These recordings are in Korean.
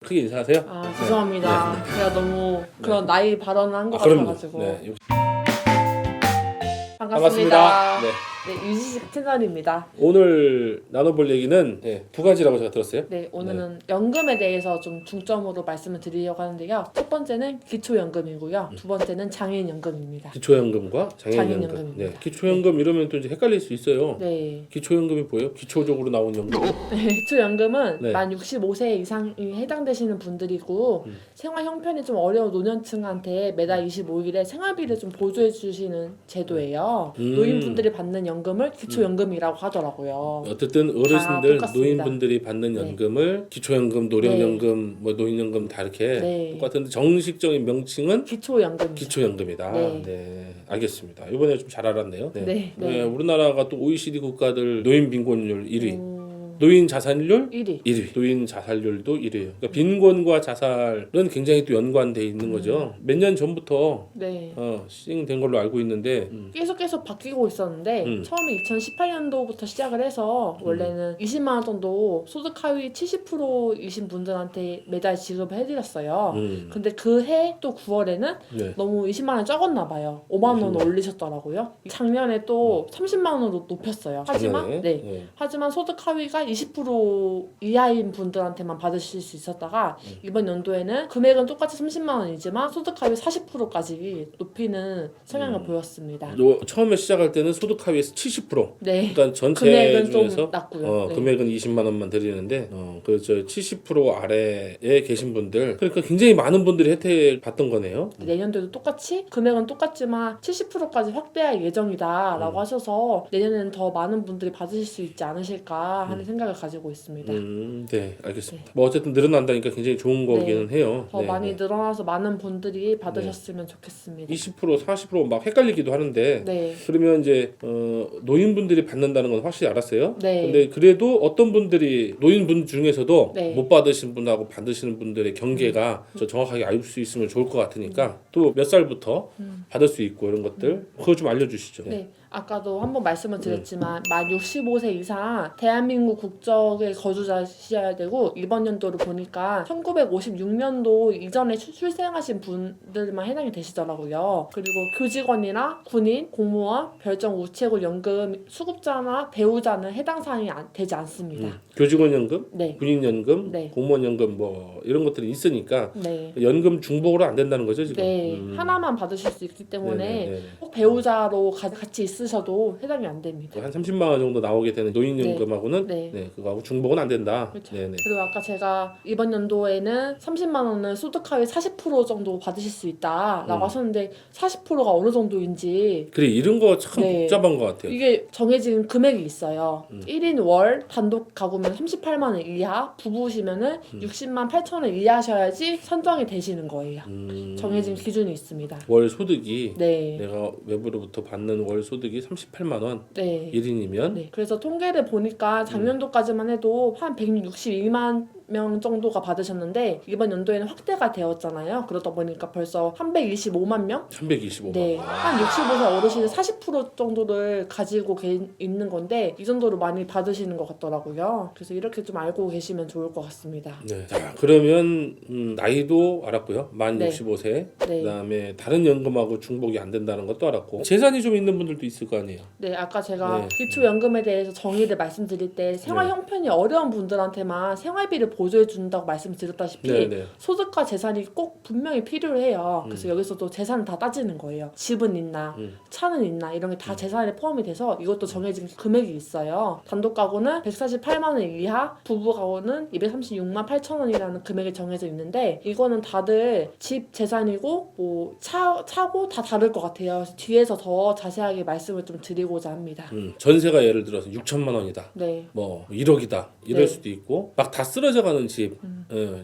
크게 인사하세요. 아 죄송합니다. 네. 제가 너무 그런 나이 발언을 한 것 그럼요. 같아가지고. 네. 반갑습니다. 네. 네, 유지식 채널입니다. 오늘 나눠볼 얘기는 두 가지라고 제가 들었어요. 네, 오늘은 연금에 대해서 좀 중점으로 말씀을 드리려고 하는데요. 첫 번째는 기초연금이고요. 두 번째는 장애인연금입니다. 기초연금과 장애인연금. 장애인연금입니다. 네. 기초연금 이러면 또 이제 헷갈릴 수 있어요. 네. 기초연금이 뭐예요? 기초적으로 나온 연금. 네, 기초연금은 네. 만 65세 이상이 해당되시는 분들이고 생활 형편이 좀 어려운 노년층한테 매달 25일에 생활비를 좀 보조해 주시는 제도예요. 노인분들이 받는 연금을 기초연금이라고 하더라고요. 어쨌든 어르신들, 똑같습니다. 노인분들이 받는 연금을 기초연금, 노령연금, 뭐 노인연금 다 이렇게 네. 똑같은데 정식적인 명칭은 기초연금이죠. 기초연금이다. 네. 네, 알겠습니다. 이번에 좀 잘 알았네요. 네. 네, 우리나라가 또 OECD 국가들 노인 빈곤율 1위. 노인 자살률 1위. 1위. 노인 자살률도 1위예요. 그러니까 빈곤과 자살은 굉장히 또 연관돼 있는 거죠. 몇 년 전부터 네. 시행된 걸로 알고 있는데 계속 바뀌고 있었는데 처음에 2018년도부터 시작을 해서 원래는 20만 원 정도 소득 하위 70%이신 분들한테 매달 지급을 해드렸어요. 근데 그 해 또 9월에는 네. 너무 20만 원 적었나 봐요. 5만 원 올리셨더라고요. 작년에 또 30만 원으로 높였어요. 하지만 작년에? 하지만 소득 하위가 20% 이하인 분들한테만 받으실 수 있었다가 이번 연도에는 금액은 똑같이 30만 원이지만 소득 하위 40%까지 높이는 성향을 보였습니다. 처음에 시작할 때는 소득 하위에서 70%. 네. 일단 전체 금액은 중에서 좀 낮고요. 네. 금액은 20만 원만 드리는데 그저 70% 아래에 계신 분들 그러니까 굉장히 많은 분들이 혜택 받던 거네요. 내년도에도 똑같이 금액은 똑같지만 70%까지 확대할 예정이다라고 하셔서 내년에는 더 많은 분들이 받으실 수 있지 않으실까 하는 생각을 가지고 있습니다. 네, 알겠습니다. 뭐 어쨌든 늘어난다니까 굉장히 좋은 거기는 해요. 더 많이 늘어나서 많은 분들이 받으셨으면 좋겠습니다. 20% 40% 막 헷갈리기도 하는데 네. 그러면 이제 노인분들이 받는다는 건 확실히 알았어요. 네. 근데 그래도 어떤 분들이 노인분 중에서도 네. 못 받으신 분하고 받으시는 분들의 경계가 저 정확하게 알 수 있으면 좋을 것 같으니까 또 몇 살부터 받을 수 있고 이런 것들 그거 좀 알려주시죠. 네. 아까도 한번 말씀을 드렸지만 만 65세 이상 대한민국 국적의 거주자시어야 되고 이번 연도를 보니까 1956년도 이전에 출생하신 분들만 해당이 되시더라고요. 그리고 교직원이나 군인, 공무원, 별정 우체국 연금 수급자나 배우자는 해당 사항이 되지 않습니다. 교직원연금, 네. 군인연금, 네. 공무원연금 뭐 이런 것들이 있으니까 네. 연금 중복으로 안 된다는 거죠 지금. 네. 하나만 받으실 수 있기 때문에 네네네. 꼭 배우자로 같이 있으셔도 해당이 안 됩니다. 한 30만 원 정도 나오게 되는 노인연금하고는 네. 그거하고 중복은 안 된다. 그렇죠. 네네. 그리고 아까 제가 이번 연도에는 30만 원은 소득 하위 40% 정도 받으실 수 있다라고 하셨는데 40%가 어느 정도인지 그래 이런 거 참 네. 복잡한 것 같아요. 이게 정해진 금액이 있어요. 1인 월 단독 가구면 38만 원 이하, 부부시면은 60만 8천 원 이하셔야지 선정이 되시는 거예요. 정해진 기준이 있습니다. 월 소득이 네. 내가 외부로부터 받는 월 소득이 38만 원 네. 1인이면 네. 그래서 통계를 보니까 작년도까지만 해도 한 162만 명 정도가 받으셨는데 이번 연도에는 확대가 되었잖아요. 그러다 보니까 벌써 325만 명? 325만 네. 원. 한 65세 어르신의 40% 정도를 가지고 있는 건데 이 정도로 많이 받으시는 것 같더라고요. 그래서 이렇게 좀 알고 계시면 좋을 것 같습니다. 네. 자, 그러면 나이도 알았고요. 만 네. 65세. 네. 그다음에 다른 연금하고 중복이 안 된다는 것도 알았고. 재산이 좀 있는 분들도 있을 거 아니에요. 네, 아까 제가 네. 기초연금에 대해서 정의를 말씀드릴 때 생활 네. 형편이 어려운 분들한테만 생활비를 보조해 준다고 말씀드렸다시피 네네. 소득과 재산이 꼭 분명히 필요해요. 그래서 여기서도 재산을 다 따지는 거예요. 집은 있나, 차는 있나 이런 게 다 재산에 포함이 돼서 이것도 정해진 금액이 있어요. 단독 가구는 148만 원 이하, 부부 가구는 236만 8천 원이라는 금액이 정해져 있는데 이거는 다들 집 재산이고 뭐 차고 다 다를 것 같아요. 그래서 뒤에서 더 자세하게 말씀을 좀 드리고자 합니다. 전세가 예를 들어서 6천만 원이다. 네. 뭐 1억이다. 이럴 네. 수도 있고 막 다 쓰러져 가는 집.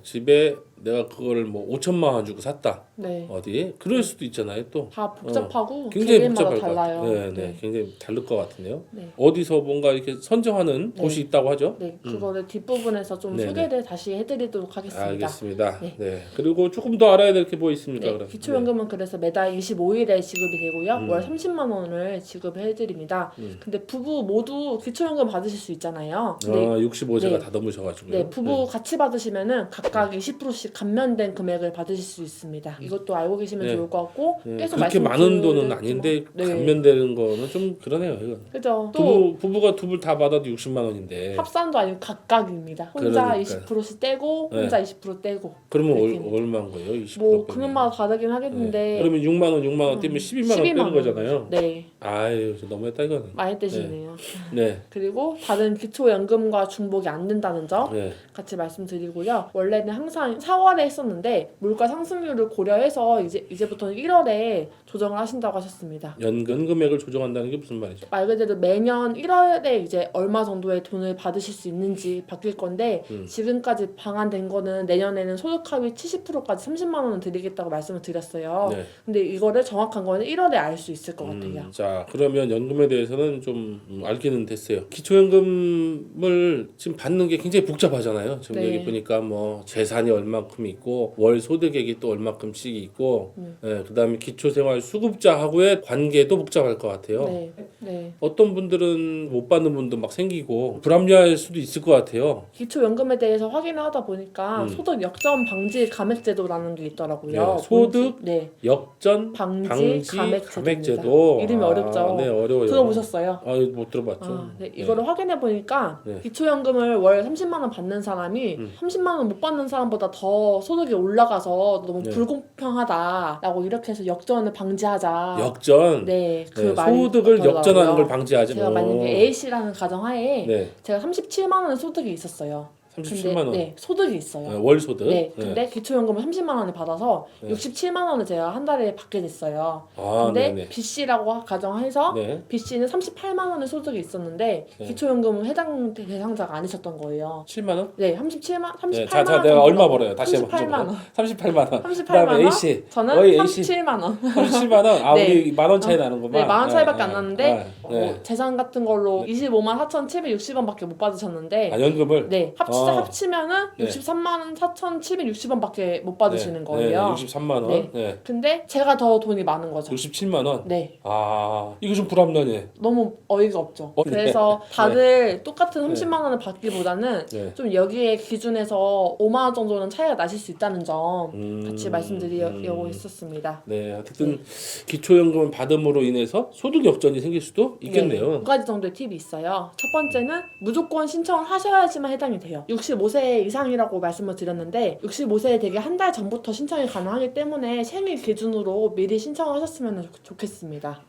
집에 내가 그거를 뭐 5천만 원 주고 샀다. 네. 어디? 그럴 수도 있잖아요. 또 다 복잡하고 굉장히 개개인마다 복잡할 것 달라요. 같아요. 네, 굉장히 다를 것 같은데요. 네. 어디서 뭔가 이렇게 선정하는 네. 곳이 있다고 하죠? 네, 그거를 뒷부분에서 좀 네네. 소개를 다시 해드리도록 하겠습니다. 알겠습니다. 네. 네. 그리고 조금 더 알아야 될 게 뭐 있습니까? 네, 그럼? 기초연금은 그래서 매달 25일에 지급이 되고요. 음. 월 30만 원을 지급을 해드립니다. 근데 부부 모두 기초연금 받으실 수 있잖아요. 근데 65세가 네. 다 넘으셔가지고요. 네, 부부 같이 받으시면은 각각 20%씩 감면된 금액을 받으실 수 있습니다. 이것도 알고 계시면 네. 좋을 것 같고 네, 계속 그렇게 많은 돈은 말씀드리지만- 아닌데 네. 감면되는 거는 좀 그러네요. 이건. 그죠? 또 부부가 두 불 다 받아도 60만 원인데. 합산도 아니고 각각입니다. 혼자 그러니까요. 20%씩 떼고 혼자 20% 떼고. 그러면 이렇게. 얼마인 거예요? 20% 뭐 빼면? 금액마다 다르긴 하겠는데 그러면 6만 원, 6만 원 떼면 12만 원 빼는 거잖아요. 네, 아유, 저 너무했다 이거는. 많이 떼시네요. 네. 그리고 다른 기초연금과 중복이 안 된다는 점 네. 같이 말씀드리고요. 원래는 항상 4월에 했었는데 물가 상승률을 고려해서 이제부터는 1월에 조정을 하신다고 하셨습니다. 연금 금액을 조정한다는 게 무슨 말이죠? 말 그대로 매년 1월에 이제 얼마 정도의 돈을 받으실 수 있는지 바뀔 건데 지금까지 방한된 거는 내년에는 소득 하위 70%까지 30만 원을 드리겠다고 말씀을 드렸어요. 네. 근데 이거를 정확한 거는 1월에 알 수 있을 것 같아요. 자, 그러면 연금에 대해서는 좀 알기는 됐어요. 기초연금을 지금 받는 게 굉장히 복잡하잖아요. 지금 네. 여기 보니까 뭐 재산이 얼마큼 있고 월 소득액이 또 얼마큼씩 있고 그다음에 기초생활 수급자하고의 관계도 복잡할 것 같아요. 네, 네. 어떤 분들은 못 받는 분도 막 생기고 불합리할 수도 있을 것 같아요. 기초연금에 대해서 확인을 하다 보니까 소득 역전 방지 감액제도라는 게 있더라고요. 네, 소득 네. 역전 방지 감액제도입니다. 감액제도. 이름이 어렵죠. 네, 어려워요. 들어보셨어요? 못 들어봤죠. 네, 이거를 확인해 보니까 네. 기초연금을 월 30만 원 받는 사람이 30만 원 못 받는 사람보다 더 소득이 올라가서 너무 네. 불공평하다라고 이렇게 해서 역전을 방지하자. 역전. 네, 그 네, 말이 소득을 있더라고요. 역전하는 걸 방지하자. 제가 만약에 A씨라는 가정하에 네. 제가 37만 원의 소득이 있었어요. 37만 원. 네, 소득이 있어요. 네, 월 소득. 네, 근데 기초연금을 30만 원을 받아서 67만 원을 제가 한 달에 받게 됐어요. 아, 근데 네네. B씨라고 가정해서 네. B씨는 38만 원의 소득이 있었는데 기초연금은 해당 대상자가 아니셨던 거예요. 7만 원? 네, 38만 네, 원. 자, 내가 얼마 벌어요? 다시 한번 38만 원. 38만 원. 38만 그다음에 원. A씨. 저는 어이, A씨. 37만 원. 37만 원. 아, 네. 우리 만 원 차이 나는구만. 네, 만원 차이밖에 안 네, 나는데 네. 재산 같은 걸로 25만 4,760원밖에 못 받으셨는데 아, 연금을. 네, 합치면은 네. 63만 원 4,760원밖에 못 받으시는 거예요. 네, 63만 원. 네. 네. 근데 제가 더 돈이 많은 거죠. 67만 원. 네. 아, 이거 좀 불합리하네. 너무 어이가 없죠. 네. 그래서 다들 똑같은 30만 원을 받기보다는 네. 좀 여기에 기준에서 5만 원 정도는 차이가 나실 수 있다는 점 같이 말씀드리려고 했었습니다. 네, 어쨌든 기초연금을 받음으로 인해서 소득 역전이 생길 수도 있겠네요. 네, 두 가지 정도의 팁이 있어요. 첫 번째는 무조건 신청을 하셔야지만 해당이 돼요. 65세 이상이라고 말씀을 드렸는데 65세에 되게 한 달 전부터 신청이 가능하기 때문에 생일 기준으로 미리 신청을 하셨으면 좋겠습니다.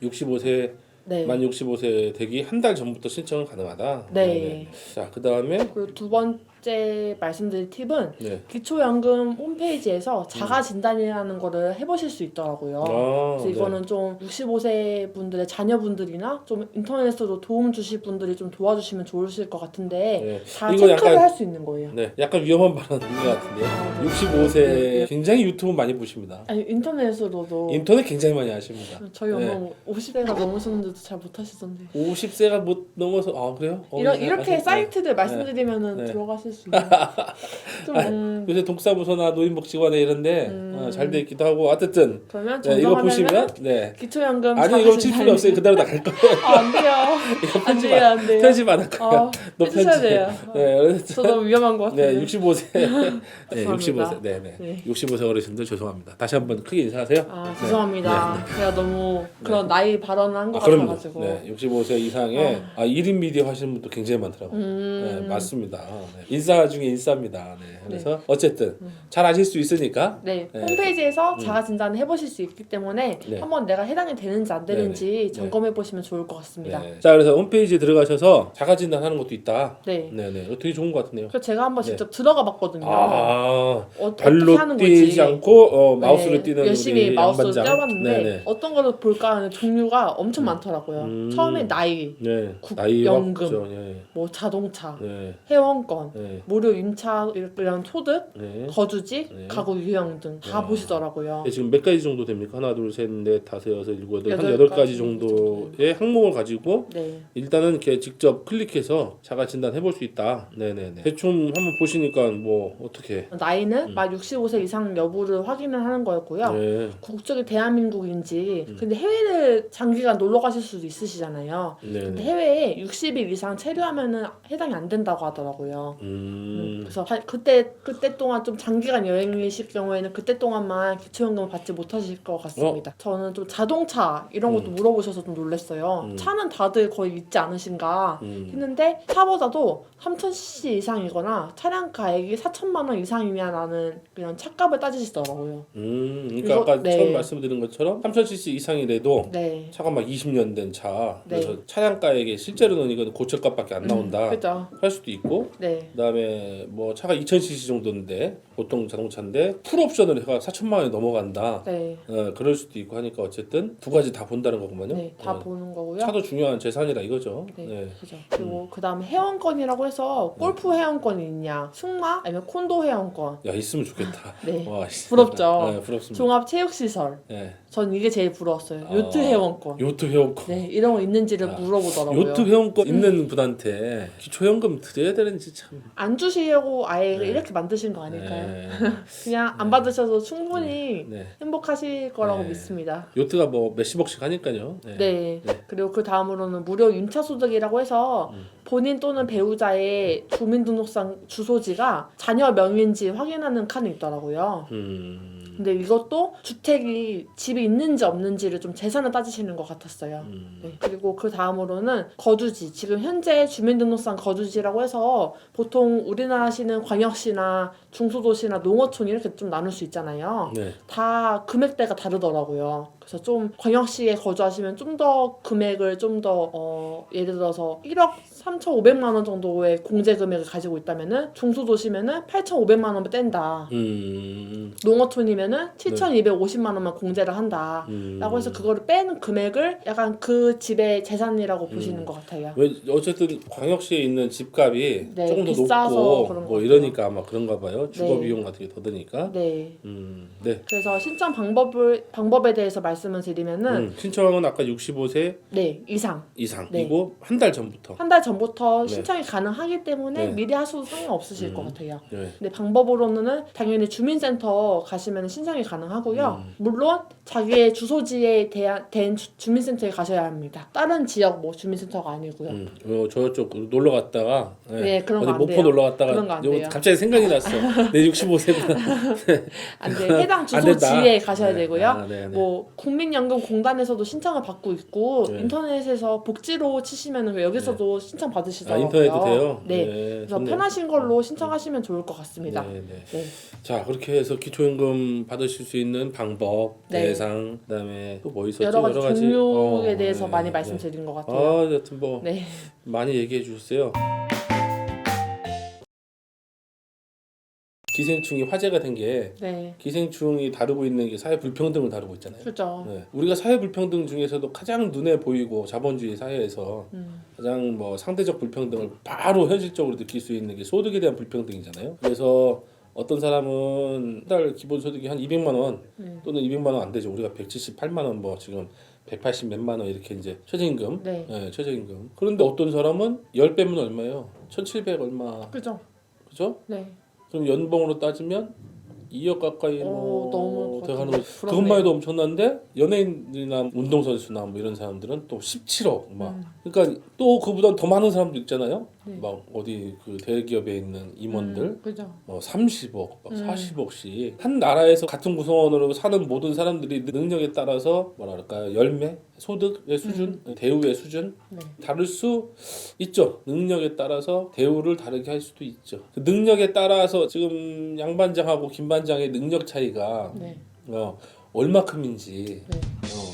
65세 네. 만 65세 되기 한 달 전부터 신청은 가능하다. 네. 네네. 자, 그다음에 그리고 두 번째 말씀드릴 팁은 네. 기초연금 홈페이지에서 자가 진단이라는 거를 해보실 수 있더라고요. 아, 그래서 이거는 좀 65세 분들의 자녀분들이나 좀 인터넷으로 도움 주실 분들이 좀 도와주시면 좋으실 것 같은데 네. 다 이거 체크를 약간- 할 수 있는 거예요. 네, 약간 위험한 발언인 것 같은데요. 아, 네. 65세 굉장히 유튜브 많이 보십니다. 아니 인터넷으로도 인터넷 굉장히 많이 하십니다. 저희 엄마 50대가 넘으셨는데도 잘 못하시던데 50세가 못 넘어서 그래요? 이렇게 네. 사이트들 말씀드리면은 네. 들어가실 수 있는 좀 요새 동사무소나 노인복지관에 이런데 잘 돼 있기도 하고 어쨌든 그러면 네, 이거 정정하면은 보시면 네. 기초연금 아니 이거 칠 필요 없어요. 그대로 나갈 거예요. 안 돼요. 이거 안 돼요. 편집 안 할 거예요. 너 해주셔야 돼요. 네, 그래서 저 너무 위험한 것 같아요. 네, 65세. 네, 죄송합니다. 65세. 네, 네. 네. 65세 어르신들 죄송합니다. 다시 한번 크게 인사하세요. 죄송합니다. 제가 너무 그런 나이 발언을 한 것 그럼요. 같아가지고. 네, 65세 이상의 1인 미디어 하시는 분도 굉장히 많더라고요. 네, 맞습니다. 네. 인싸 중에 인싸입니다. 네, 그래서 어쨌든 잘 아실 수 있으니까 네, 네, 홈페이지에서 자가 진단을 해보실 수 있기 때문에 네. 한번 내가 해당이 되는지 안 되는지 네네. 점검해 보시면 좋을 것 같습니다. 네. 자, 그래서 홈페이지에 들어가셔서 자가 진단하는 것도 있다. 네. 네네. 이거 되게 좋은 것 같네요. 그래서 제가 한번 네. 직접 들어가 봤거든요. 어떻게 발로 하는 뛰지 건지. 않고 마우스로 네, 뛰는 열심히 우리 마우스로 양반장. 떼어봤는데 네네. 어떤 거를 볼까 하는 종류가 엄청 많더라고요. 처음에 나이, 네. 국, 나이 연금, 확정. 네. 뭐 자동차, 네. 회원권, 네. 무료 임차 이런 소득, 네. 거주지, 네. 가구 유형 등 다 야. 보시더라고요. 네, 지금 몇 가지 정도 됩니까? 하나, 둘, 셋, 넷, 다섯, 여섯, 일곱, 여덟, 한 여덟 여덟 가지 가지 정도의 항목을 가지고 네. 일단은 이렇게 직접 클릭해서 자가 진단 해볼 수 있다. 네네네. 대충 한번 보시니까 뭐 어떻게? 나이는 만 65세 이상 여부를 확인을 하는 거였고요. 네. 국적이 대한민국인지 근데 해외를 장기간 놀러 가실 수도 있으시잖아요. 근데 네네. 해외에 60일 이상 체류하면은 해당이 안 된다고 하더라고요. 그래서 그때 동안 좀 장기간 여행이실 경우에는 그때 동안만 기초연금을 받지 못하실 것 같습니다. 저는 좀 자동차 이런 것도 물어보셔서 좀 놀랐어요. 차는 다들 거의 있지 않으신가 했는데 차보다도 3,000cc 이상이거나 차량 가액이 4천만 원 이상이냐라는 그냥 차값을 따지시더라고요. 그러니까 이거- 아까 네. 처음 말씀드린 것처럼 3,000cc 이상이라도 네. 차가 막 20년 된 차, 네. 그래서 차량가액에 실제로는 이건 고철값밖에 안 나온다 그죠. 할 수도 있고, 네. 그다음에 뭐 차가 2,000cc 정도인데 보통 자동차인데 풀 옵션을 해가 4천만 원이 넘어간다. 네. 그럴 수도 있고 하니까 어쨌든 두 가지 다 본다는 거구만요. 네. 다 보는 거고요. 차도 중요한 재산이라 이거죠. 네, 네. 그죠. 그리고 그다음에 회원권이라고 해서 골프 회원권이 있냐, 승마 아니면 콘도 회원권. 야 있으면 좋겠다. 네. 와, 부럽죠. 네, 부럽습니다. 종합 체육 시설. 네. 전 이게 제일 부러웠어요. 요트 회원권. 요트 회원권. 네, 이런 거 있는지를 물어보더라고요. 요트 회원권 있는 분한테 기초연금 드려야 되는지 참. 안 주시려고 아예 이렇게 만드신 거 아닐까요? 네. 그냥 안 받으셔도 충분히 네. 행복하실 거라고 네. 믿습니다. 요트가 뭐 몇십억씩 하니까요. 네. 네. 그리고 그 다음으로는 무료 임차 소득이라고 해서 본인 또는 배우자의 주민등록상 주소지가 자녀 명의인지 확인하는 칸이 있더라고요. 근데 이것도 주택이 집이 있는지 없는지를 좀 재산을 따지시는 것 같았어요. 네. 그리고 그 다음으로는 거주지. 지금 현재 주민등록상 거주지라고 해서 보통 우리나라시는 광역시나 중소도시나 농어촌 이렇게 좀 나눌 수 있잖아요. 네. 다 금액대가 다르더라고요. 그래서 좀 광역시에 거주하시면 좀 더 금액을 좀 더 예를 들어서 1억 3,500만 원 정도의 공제 금액을 가지고 있다면은 중소도시면은 8,500만 원을 뗀다. 농어촌이면은 7,250만 원만 공제를 한다. 라고 해서 그거를 빼는 금액을 약간 그 집의 재산이라고 보시는 것 같아요. 왜 어쨌든 광역시에 있는 집값이 네, 조금 더 비싸서 높고 그런 것 뭐 같아요. 이러니까 아마 그런가 봐요. 주거 네. 비용 같은 게 더 드니까. 네. 네. 그래서 신청 방법에 대해서 말씀을 드리면은 신청은 아까 65세 네, 이상이고 이상이고 한 달 전부터. 한 달 전부터 네. 신청이 가능하기 때문에 네. 미리 하셔도 상관없으실 것 같아요. 네. 근데 방법으로는 당연히 주민센터 가시면 신청이 가능하고요. 물론 자기의 주소지에 된 주민센터에 가셔야 합니다. 다른 지역 뭐 주민센터가 아니고요. 저쪽 놀러 갔다가 네, 그런 거 어디 안 모포 돼요. 놀러 갔다가 그런 거안 요거 돼요. 갑자기 생각이 났어. 내 65세구나. 안 돼. 해당 안 된다. 주소지에 가셔야 네. 되고요. 아, 네, 네. 뭐 국민연금공단에서도 신청을 받고 있고 네. 인터넷에서 복지로 치시면 여기서도 신청 받으시더라고요. 인터넷도 돼요. 네. 네, 그래서 좋네요. 편하신 걸로 신청하시면 좋을 것 같습니다. 네, 네. 네. 자 그렇게 해서 기초연금 받으실 수 있는 방법, 네. 대상, 그다음에 또 뭐 있었죠? 여러 가지 종류에 어, 대해서 네, 많이 네. 말씀드린 것 같아요. 아, 여튼 뭐 네. 많이 얘기해 주셨어요. 기생충이 화제가 된 게 네. 기생충이 다루고 있는 게 사회 불평등을 다루고 있잖아요. 그렇죠. 네. 우리가 사회 불평등 중에서도 가장 눈에 보이고 자본주의 사회에서 가장 뭐 상대적 불평등을 바로 현실적으로 느낄 수 있는 게 소득에 대한 불평등이잖아요. 그래서 어떤 사람은 한 달 기본 소득이 한 200만 원 또는 200만 원 안 되죠. 우리가 178만 원 뭐 지금 180 몇만 원 이렇게 이제 최저임금. 네. 네, 최저임금. 그런데 어떤 사람은 10배면 얼마예요? 1,700 얼마. 그죠. 그죠? 네. 그럼 연봉으로 따지면 2억 가까이 뭐 너무 돼가는 부럽네요. 거죠. 그것만 해도 엄청난데 연예인이나 운동선수나 뭐 이런 사람들은 또 17억 막. 그러니까 또 그보다 더 많은 사람도 있잖아요. 네. 막 어디 그 대기업에 있는 임원들 그죠. 뭐 30억, 막 40억씩 한 나라에서 같은 구성원으로 사는 모든 사람들이 능력에 따라서 뭐랄까요 열매, 소득의 수준, 대우의 수준 네. 다를 수 있죠. 능력에 따라서 대우를 다르게 할 수도 있죠. 그 능력에 따라서 지금 양반장하고 김반장의 능력 차이가 네. 얼마큼인지 네.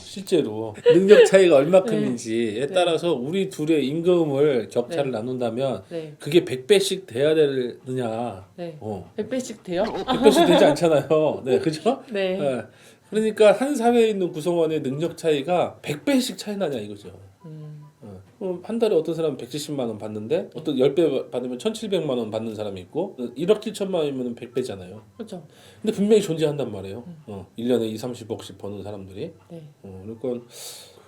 실제로 능력 차이가 얼마큼인지에 따라서 우리 둘의 임금을 격차를 나눈다면 네. 그게 100배씩 돼야 되느냐? 네. 100배씩 100배씩 돼요? 되지 않잖아요. 네, 그죠? 네. 네. 그러니까 한 사회에 있는 구성원의 능력 차이가 100배씩 차이 나냐 이거죠. 그럼 한 달에 어떤 사람은 170만 원 받는데 어떤 10배 받으면 1,700만 원 받는 사람이 있고 1억 7천만 원이면 100배잖아요. 그렇죠. 근데 분명히 존재한단 말이에요. 1년에 2, 30억씩 버는 사람들이. 네. 그러니까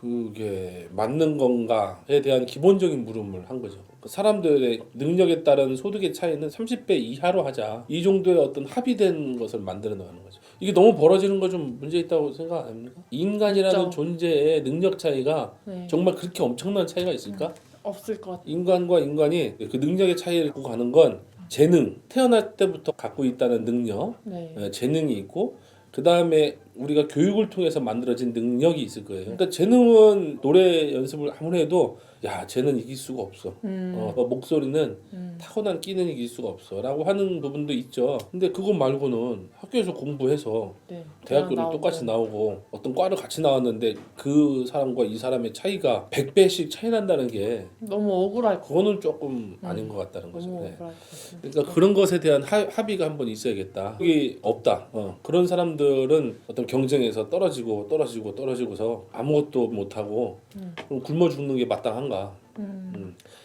그게 맞는 건가에 대한 기본적인 물음을 한 거죠. 사람들의 능력에 따른 소득의 차이는 30배 이하로 하자. 이 정도의 어떤 합의된 것을 만들어 나가는 거죠. 이게 너무 벌어지는 거 좀 문제 있다고 생각 안 합니까? 인간이라는 있죠. 존재의 능력 차이가 네. 정말 그렇게 엄청난 차이가 있을까? 없을 것 같아요. 인간과 인간이 그 능력의 차이를 갖고 가는 건 재능, 태어날 때부터 갖고 있다는 능력, 네. 재능이 있고 그 다음에 우리가 교육을 통해서 만들어진 능력이 있을 거예요. 그러니까 재능은 노래 연습을 아무리 해도 야 쟤는 이길 수가 없어. 목소리는 타고난 끼는 이길 수가 없어라고 하는 부분도 있죠. 근데 그거 말고는 학교에서 공부해서 네. 대학교를 나오고. 똑같이 나오고 어떤 과를 같이 나왔는데 그 사람과 이 사람의 차이가 100배씩 차이 난다는 게 너무 억울할 것 그거는 조금 아닌 것 같다는 거죠. 너무 네. 억울할 것 같아요. 그러니까 그런 것에 대한 합의가 한번 있어야겠다. 여기 없다. 그런 사람들은 어떤 경쟁에서 떨어지고서 아무것도 못하고 그럼 굶어 죽는 게 마땅한가?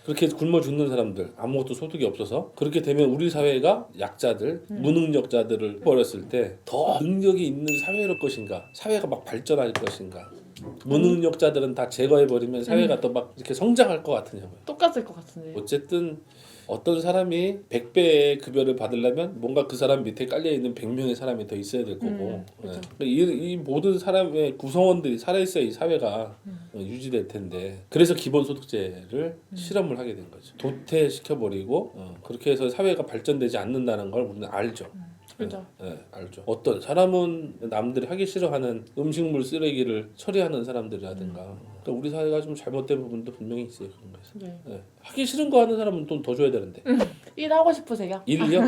그렇게 굶어 죽는 사람들 아무것도 소득이 없어서 그렇게 되면 우리 사회가 약자들, 무능력자들을 버렸을 때 더 능력이 있는 사회일 것인가? 사회가 막 발전할 것인가? 무능력자들은 다 제거해버리면 사회가 더 막 이렇게 성장할 것 같으냐고요. 똑같을 것 같은데. 어쨌든 어떤 사람이 100배의 급여를 받으려면 뭔가 그 사람 밑에 깔려있는 100명의 사람이 더 있어야 될 거고 그렇죠. 이 모든 사람의 구성원들이 살아있어야 이 사회가 유지될 텐데 그래서 기본소득제를 실험을 하게 된 거죠. 도태시켜버리고 그렇게 해서 사회가 발전되지 않는다는 걸 우리는 알죠. 그죠. 네, 알죠. 어떤 사람은 남들이 하기 싫어하는 음식물 쓰레기를 처리하는 사람들이라든가 그러니까 우리 사회가 좀 잘못된 부분도 분명히 있어요. 그런 거에서. 네. 네. 하기 싫은 거 하는 사람은 돈 더 줘야 되는데. 일하고 싶으세요? 일이요?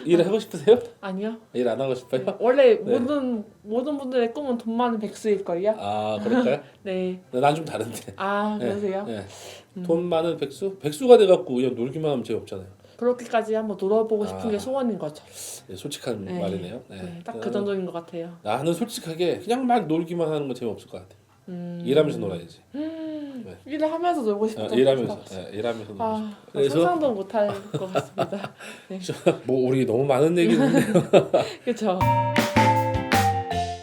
일하고 싶으세요? 아니요. 일 안 하고 싶어요? 원래 네. 모든 분들의 꿈은 돈 많은 백수일걸요? 아 그럴까요? 네. 난 좀 다른데. 아 네, 그러세요? 네. 돈 많은 백수? 백수가 돼갖고 그냥 놀기만 하면 재없잖아요. 그렇게까지 한번 놀아보고 싶은 게 소원인 거죠. 네, 솔직한 네. 말이네요. 네, 딱 그 정도인 것 같아요. 나는 솔직하게 그냥 막 놀기만 하는 건 재미없을 것 같아. 일하면서 놀아야지. 일을 하면서 놀고 싶다. 일하면서 놀고 싶어. 아, 그래서 상상도 못할 것 같습니다. 네. 뭐 우리 너무 많은 얘기를 했네요. 그렇죠.